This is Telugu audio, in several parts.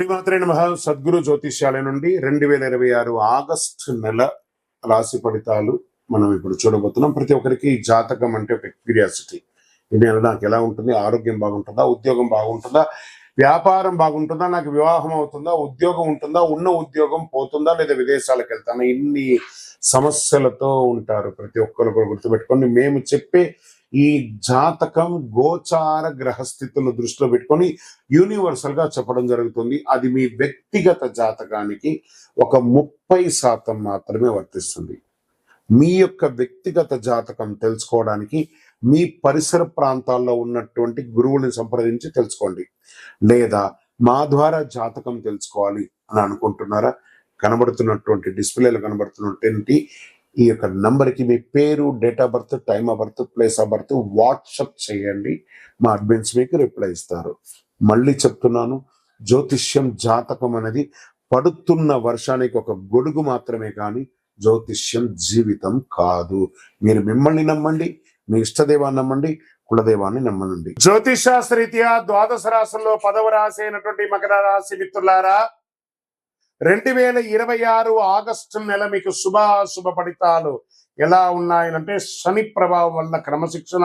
శ్రీమాత్రే నమః. సద్గురు జ్యోతిష్యాలయం నుండి 2026 ఆగస్టు నెల రాశి ఫలితాలు మనం ఇప్పుడు చూడబోతున్నాం. ప్రతి ఒక్కరికి జాతకం అంటే ఒక క్యూరియాసిటీ. ఈ నెల నాకు ఎలా ఉంటుంది, ఆరోగ్యం బాగుంటుందా, ఉద్యోగం బాగుంటుందా, వ్యాపారం బాగుంటుందా, నాకు వివాహం అవుతుందా, ఉద్యోగం ఉంటుందా, ఉన్న ఉద్యోగం పోతుందా, లేదా విదేశాలకు వెళ్తానా, ఇన్ని సమస్యలతో ఉంటారు. ప్రతి ఒక్కరు కూడా గుర్తుపెట్టుకొని మేము చెప్పే ఈ జాతకం గోచార గ్రహస్థితులను దృష్టిలో పెట్టుకొని యూనివర్సల్ గా చెప్పడం జరుగుతుంది. అది మీ వ్యక్తిగత జాతకానికి ఒక 30% మాత్రమే వర్తిస్తుంది. మీ యొక్క వ్యక్తిగత జాతకం తెలుసుకోవడానికి మీ పరిసర ప్రాంతాల్లో ఉన్నటువంటి గురువుని సంప్రదించి తెలుసుకోండి. లేదా మా ద్వారా జాతకం తెలుసుకోవాలి అని అనుకుంటున్నారా? కనబడుతున్నటువంటి డిస్ప్లేలో కనబడుతున్నటువంటి ఈ యొక్క నంబర్కి మీ పేరు, date of birth, time of birth, place of birth WhatsApp చేయండి. మా అడ్మిన్స్ మీకు రిప్లై ఇస్తారు. మళ్ళీ చెప్తున్నాను, జ్యోతిష్యం జాతకం అనేది పడుతున్న వర్షానికి ఒక గొడుగు మాత్రమే కానీ జ్యోతిష్యం జీవితం కాదు. మీరు మిమ్మల్ని నమ్మండి, మీ ఇష్టదైవాన్ని నమ్మండి, కులదైవాన్ని నమ్మనండి. జ్యోతిష్ శాస్త్రరీత్యా ద్వాదశ రాశుల్లో 10వ రాశి అయినటువంటి మకర రాశి మిత్రులారా, 2026 ఆగస్టు నెల మీకు శుభాశుభ ఫలితాలు ఎలా ఉన్నాయనంటే, శని ప్రభావం వల్ల క్రమశిక్షణ,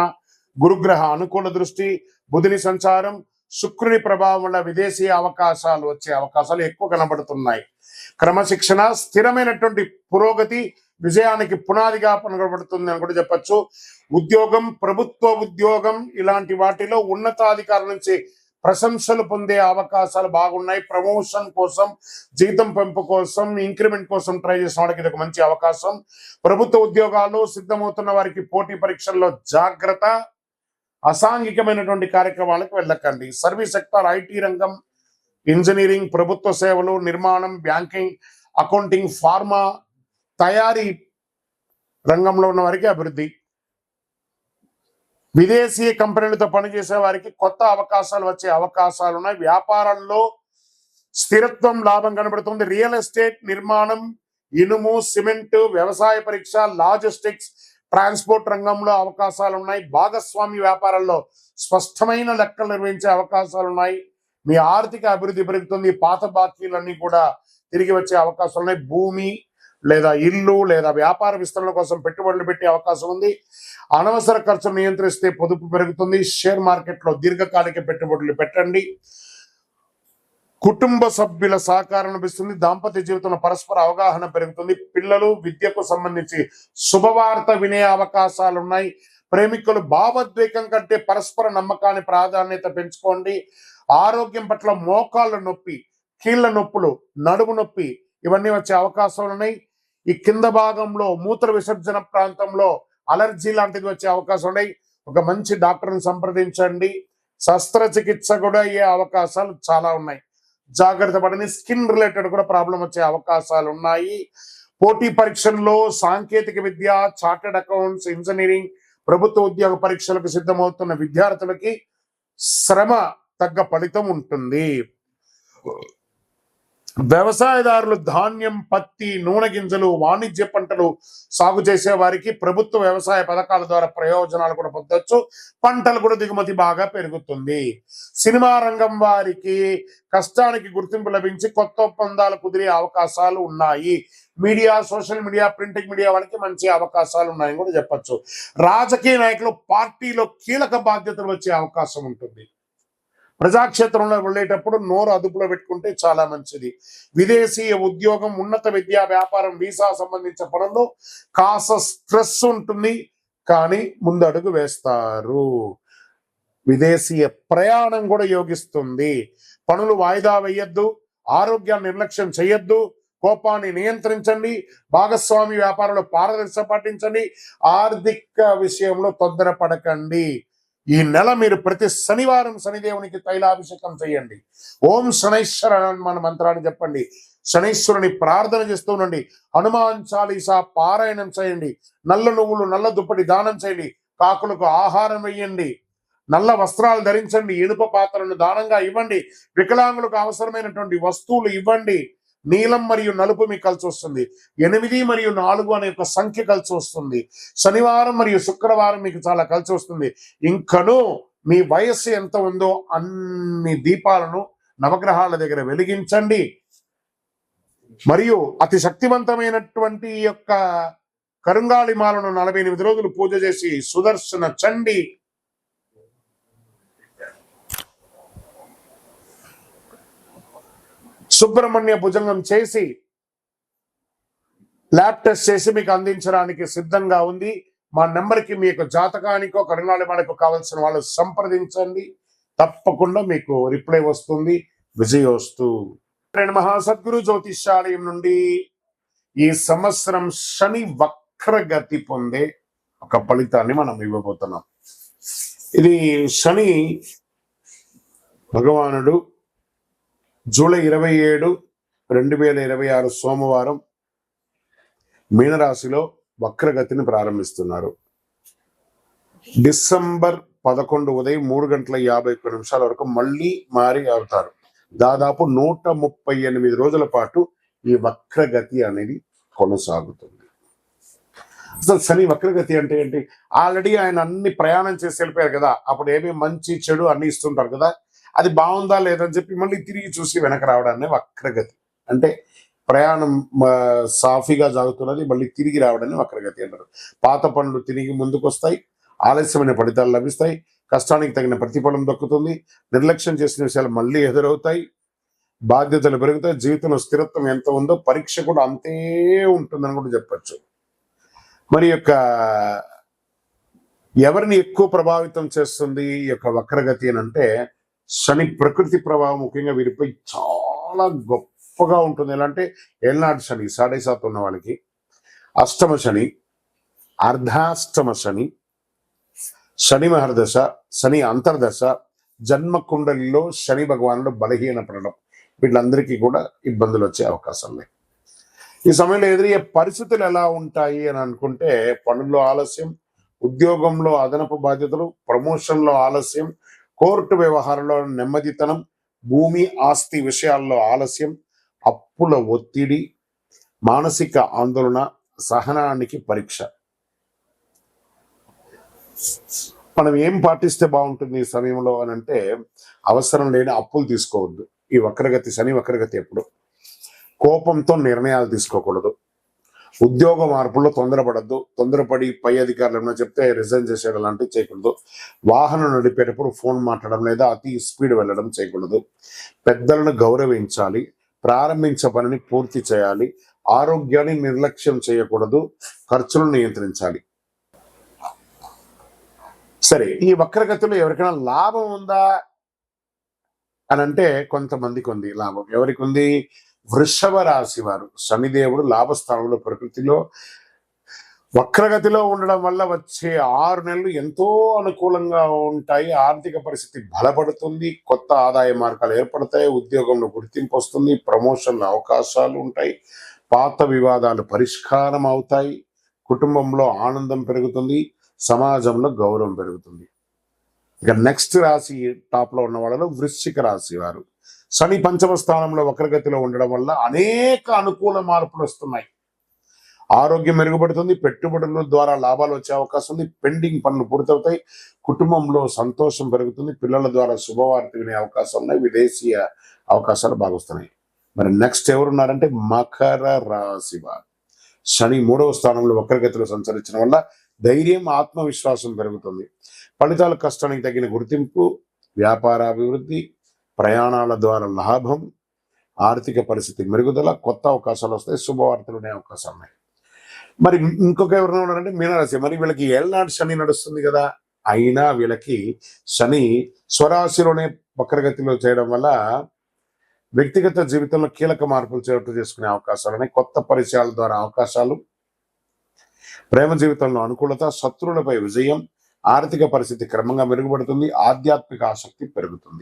గురుగ్రహ అనుకూల దృష్టి, బుధుని సంచారం, శుక్రుని ప్రభావం వల్ల విదేశీ అవకాశాలు వచ్చే అవకాశాలు ఎక్కువ కనబడుతున్నాయి. క్రమశిక్షణ, స్థిరమైనటువంటి పురోగతి విజయానికి పునాదిగా కనబడుతుంది అని కూడా చెప్పచ్చు. ఉద్యోగం, ప్రభుత్వ ఉద్యోగం ఇలాంటి వాటిలో ఉన్నతాధికారుల నుంచి ప్రశంసలు పొందే అవకాశాలు బాగున్నాయి. ప్రమోషన్ కోసం, జీతం పెంపు కోసం, ఇంక్రిమెంట్ కోసం ట్రై చేసిన వాడికి ఇది ఒక మంచి అవకాశం. ప్రభుత్వ ఉద్యోగాలు సిద్ధమవుతున్న వారికి పోటీ పరీక్షల్లో జాగ్రత్త. అసాంఘికమైనటువంటి కార్యక్రమాలకు వెళ్ళకండి. సర్వీస్ సెక్టార్, ఐటీ రంగం, ఇంజనీరింగ్, ప్రభుత్వ సేవలు, నిర్మాణం, బ్యాంకింగ్, అకౌంటింగ్, ఫార్మా, తయారీ రంగంలో ఉన్న వారికి అభివృద్ధి. విదేశీ కంపెనీలతో పనిచేసే వారికి కొత్త అవకాశాలు వచ్చే అవకాశాలు ఉన్నాయి. వ్యాపారాల్లో స్థిరత్వం, లాభం కనబడుతుంది. రియల్ ఎస్టేట్, నిర్మాణం, ఇనుము, సిమెంట్, వ్యవసాయ పరీక్ష, లాజిస్టిక్స్, ట్రాన్స్పోర్ట్ రంగంలో అవకాశాలు ఉన్నాయి. భాగస్వామి వ్యాపారాల్లో స్పష్టమైన లెక్కలు నిర్వహించే అవకాశాలు ఉన్నాయి. మీ ఆర్థిక అభివృద్ధి పెరుగుతుంది. పాత బాకీలన్నీ కూడా తిరిగి వచ్చే అవకాశాలు ఉన్నాయి. భూమి లేదా ఇల్లు లేదా వ్యాపార విస్తరణ కోసం పెట్టుబడులు పెట్టే అవకాశం ఉంది. అనవసర ఖర్చులు నియంత్రిస్తే పొదుపు పెరుగుతుంది. షేర్ మార్కెట్లో దీర్ఘకాలిక పెట్టుబడులు పెట్టండి. కుటుంబ సభ్యుల సహకారం లభిస్తుంది. దాంపత్య జీవితంలో పరస్పర అవగాహన పెరుగుతుంది. పిల్లలు, విద్యకు సంబంధించి శుభవార్త వినే అవకాశాలు ఉన్నాయి. ప్రేమికులు భావోద్వేగం కంటే పరస్పర నమ్మకాన్ని ప్రాధాన్యత పెంచుకోండి. ఆరోగ్యం పట్ల మోకాళ్ళ నొప్పి, కీళ్ల నొప్పులు, నడుము నొప్పి ఇవన్నీ వచ్చే అవకాశాలు ఉన్నాయి. ఈ కింద భాగంలో మూత్ర విసర్జన ప్రాంతంలో అలర్జీ లాంటిది వచ్చే అవకాశం ఉన్నాయి. ఒక మంచి డాక్టర్ని సంప్రదించండి. శస్త్రచికిత్స కూడా అయ్యే అవకాశాలు చాలా ఉన్నాయి. జాగ్రత్త పడని. స్కిన్ రిలేటెడ్ కూడా ప్రాబ్లం వచ్చే అవకాశాలు ఉన్నాయి. పోటీ పరీక్షల్లో సాంకేతిక విద్య, చార్టెడ్ అకౌంట్స్, ఇంజనీరింగ్, ప్రభుత్వ ఉద్యోగ పరీక్షలకు సిద్ధమవుతున్న విద్యార్థులకి శ్రమ తగ్గ ఫలితం ఉంటుంది. వ్యవసాయదారులు ధాన్యం, పత్తి, నూనె గింజలు, వాణిజ్య పంటలు సాగు చేసే వారికి ప్రభుత్వ వ్యవసాయ పథకాల ద్వారా ప్రయోజనాలు కూడా పొందొచ్చు. పంటలు కూడా దిగుమతి బాగా పెరుగుతుంది. సినిమా రంగం వారికి కష్టానికి గుర్తింపు లభించి కొత్త ఒప్పందాలు కుదిరే అవకాశాలు ఉన్నాయి. Media, social media, printing media వాళ్ళకి మంచి అవకాశాలు ఉన్నాయని కూడా చెప్పచ్చు. రాజకీయ నాయకులు పార్టీలో కీలక బాధ్యతలు వచ్చే అవకాశం ఉంటుంది. ప్రజాక్షేత్రంలో వెళ్ళేటప్పుడు నోరు అదుపులో పెట్టుకుంటే చాలా మంచిది. విదేశీయ ఉద్యోగం, ఉన్నత విద్యా, వ్యాపారం, వీసా సంబంధించిన పనుల్లో కాస్త స్ట్రెస్ ఉంటుంది, కానీ ముందడుగు వేస్తారు. విదేశీయ ప్రయాణం కూడా యోగిస్తుంది. పనులు వాయిదా వేయొద్దు. ఆరోగ్యాన్ని నిర్లక్ష్యం చేయొద్దు. కోపాన్ని నియంత్రించండి. భాగస్వామి వ్యాపారంలో పారదర్శక పాటించండి. ఆర్థిక విషయంలో తొందరపడకండి. ఈ నెల మీరు ప్రతి శనివారం శనిదేవునికి తైలాభిషేకం చేయండి. ఓం శనైశ్వర హనుమాన్ మంత్రాన్ని చెప్పండి. శనైశ్వరుని ప్రార్థన చేస్తూ ఉండండి. హనుమాన్ చాలీసా పారాయణం చేయండి. నల్ల నువ్వులు, నల్ల దుప్పటి దానం చేయండి. కాకులకు ఆహారం వేయండి. నల్ల వస్త్రాలు ధరించండి. ఇనుప పాత్రలను దానంగా ఇవ్వండి. వికలాంగులకు అవసరమైనటువంటి వస్తువులు ఇవ్వండి. నీలం మరియు నలుపు మీకు కలిసి వస్తుంది. 8 మరియు 4 అనే ఒక సంఖ్య కలిసి వస్తుంది. శనివారం మరియు శుక్రవారం మీకు చాలా కలిసి వస్తుంది. ఇంకను మీ వయస్సు ఎంత ఉందో అన్ని దీపాలను నవగ్రహాల దగ్గర వెలిగించండి. మరియు అతి శక్తివంతమైనటువంటి ఈ యొక్క కరుంగాళిమాలను 48 రోజులు పూజ చేసి సుదర్శన చండి, సుబ్రహ్మణ్య భుజంగం చేసి ల్యాబ్ టెస్ట్ చేసి మీకు అందించడానికి సిద్ధంగా ఉంది. మా నెంబర్కి మీ యొక్క జాతకానికో కరుంగాళిమాలకు కావాల్సిన వాళ్ళు సంప్రదించండి. తప్పకుండా మీకు రిప్లై వస్తుంది. విజయోస్తు. మహాసద్గురు జ్యోతిష్యాలయం నుండి ఈ సంవత్సరం శని వక్రగతి పొందే ఒక ఫలితాన్ని మనం ఇవ్వబోతున్నాం. ఇది శని భగవానుడు జూలై 27, 2026 సోమవారం మీనరాశిలో వక్రగతిని ప్రారంభిస్తున్నారు. డిసెంబర్ 11 ఉదయం 3:51 వరకు మళ్ళీ మారి అవుతారు. దాదాపు 138 రోజుల పాటు ఈ వక్రగతి అనేది కొనసాగుతుంది. అసలు శని వక్రగతి అంటే ఏంటి? ఆల్రెడీ ఆయన అన్ని ప్రయాణం చేసి వెళ్ళిపోయారు కదా, అప్పుడు ఏమీ మంచి చెడు అన్ని ఇస్తుంటారు కదా, అది బాగుందా లేదని చెప్పి మళ్ళీ తిరిగి చూసి వెనక రావడాన్ని వక్రగతి అంటే. ప్రయాణం సాఫీగా సాగుతున్నది, మళ్ళీ తిరిగి రావడాన్ని వక్రగతి అంటారు. పాత పనులు తిరిగి ముందుకు వస్తాయి, ఆలస్యమైన ఫలితాలు లభిస్తాయి, కష్టానికి తగిన ప్రతిఫలం దక్కుతుంది, నిర్లక్ష్యం చేసిన విషయాలు మళ్ళీ ఎదురవుతాయి, బాధ్యతలు పెరుగుతాయి, జీవితంలో స్థిరత్వం ఎంత ఉందో పరీక్ష కూడా అంతే ఉంటుందని కూడా చెప్పచ్చు. మరి యొక్క ఎవరిని ఎక్కువ ప్రభావితం చేస్తుంది ఈ యొక్క వక్రగతి అని అంటే, శని ప్రకృతి ప్రభావం ముఖ్యంగా వీరిపై చాలా గొప్పగా ఉంటుంది. ఎలా అంటే ఏళ్ళనాటి శని 7.5 ఉన్న వాళ్ళకి, అష్టమ శని, అర్ధాష్టమ శని, శని మహర్దశ, శని అంతర్దశ, జన్మ కుండలిలో శని భగవానుడు బలహీనపడడం, వీళ్ళందరికీ కూడా ఇబ్బందులు వచ్చే అవకాశం లేదు. ఈ సమయంలో ఎదురయ్యే పరిస్థితులు ఎలా ఉంటాయి అని అనుకుంటే, పనుల్లో ఆలస్యం, ఉద్యోగంలో అదనపు బాధ్యతలు, ప్రమోషన్లో ఆలస్యం, కోర్టు వ్యవహారంలో నెమ్మదితనం, భూమి ఆస్తి విషయాల్లో ఆలస్యం, అప్పుల ఒత్తిడి, మానసిక ఆందోళన, సహనానికి పరీక్ష. మనం ఏం పాటిస్తే బాగుంటుంది ఈ సమయంలో అని అంటే, అవసరం లేని అప్పులు తీసుకోవద్దు. ఈ వక్రగతి శని వక్రగతి ఎప్పుడు కోపంతో నిర్ణయాలు తీసుకోకూడదు. ఉద్యోగ మార్పుల్లో తొందరపడద్దు. తొందరపడి పై అధికారులు ఏమైనా చెప్తే రిజైన్ చేసేయడం లాంటివి చేయకూడదు. వాహనం నడిపేటప్పుడు ఫోన్ మాట్లాడడం లేదా అతి స్పీడ్ వెళ్ళడం చేయకూడదు. పెద్దలను గౌరవించాలి. ప్రారంభించే పనిని పూర్తి చేయాలి. ఆరోగ్యాన్ని నిర్లక్ష్యం చేయకూడదు. ఖర్చులను నియంత్రించాలి. సరే, ఈ వక్రగతిలో ఎవరికైనా లాభం ఉందా అని అంటే కొంతమందికి ఉంది లాభం. ఎవరికి ఉంది? వృషభ రాశి వారు. శనిదేవుడు లాభస్థానంలో ప్రకృతిలో వక్రగతిలో ఉండడం వల్ల వచ్చే 6 నెలలు ఎంతో అనుకూలంగా ఉంటాయి. ఆర్థిక పరిస్థితి బలపడుతుంది, కొత్త ఆదాయ మార్గాలు ఏర్పడతాయి, ఉద్యోగంలో గుర్తింపు వస్తుంది, ప్రమోషన్ల అవకాశాలు ఉంటాయి, పాత వివాదాలు పరిష్కారం అవుతాయి, కుటుంబంలో ఆనందం పెరుగుతుంది, సమాజంలో గౌరవం పెరుగుతుంది. ఇక నెక్స్ట్ రాశి టాప్ లో ఉన్న వాళ్ళలో వృశ్చిక రాశి వారు. శని పంచమ స్థానంలో వక్రగతిలో ఉండడం వల్ల అనేక అనుకూల మార్పులు వస్తున్నాయి. ఆరోగ్యం మెరుగుపడుతుంది, పెట్టుబడుల ద్వారా లాభాలు వచ్చే అవకాశం ఉంది, పెండింగ్ పనులు పూర్తవుతాయి, కుటుంబంలో సంతోషం పెరుగుతుంది, పిల్లల ద్వారా శుభవార్త వినే అవకాశం ఉన్నాయి, విదేశీయ అవకాశాలు బాగా వస్తున్నాయి. మరి నెక్స్ట్ ఎవరున్నారంటే మకర రాశి వారు. శని 3వ స్థానంలో వక్రగతిలో సంచరించడం వల్ల ధైర్యం, ఆత్మవిశ్వాసం పెరుగుతుంది, ఫలితాలు కష్టానికి తగిన గుర్తింపు, వ్యాపారాభివృద్ధి, ప్రయాణాల ద్వారా లాభం, ఆర్థిక పరిస్థితి మెరుగుదల, కొత్త అవకాశాలు వస్తాయి, శుభవార్తలు ఉండే అవకాశాలు ఉన్నాయి. మరి ఇంకొక ఎవరైనా ఉన్నారంటే మీనరాశి. మరి వీళ్ళకి ఏళ్ళనాటి శని నడుస్తుంది కదా, అయినా వీళ్ళకి శని స్వరాశిలోనే వక్రగతిలో చేయడం వల్ల వ్యక్తిగత జీవితంలో కీలక మార్పులు చేసుకునే అవకాశాలు ఉన్నాయి. కొత్త పరిచయాల ద్వారా అవకాశాలు, ప్రేమ జీవితంలో అనుకూలత, శత్రువులపై విజయం, ఆర్థిక పరిస్థితి క్రమంగా మెరుగుపడుతుంది, ఆధ్యాత్మిక ఆసక్తి పెరుగుతుంది.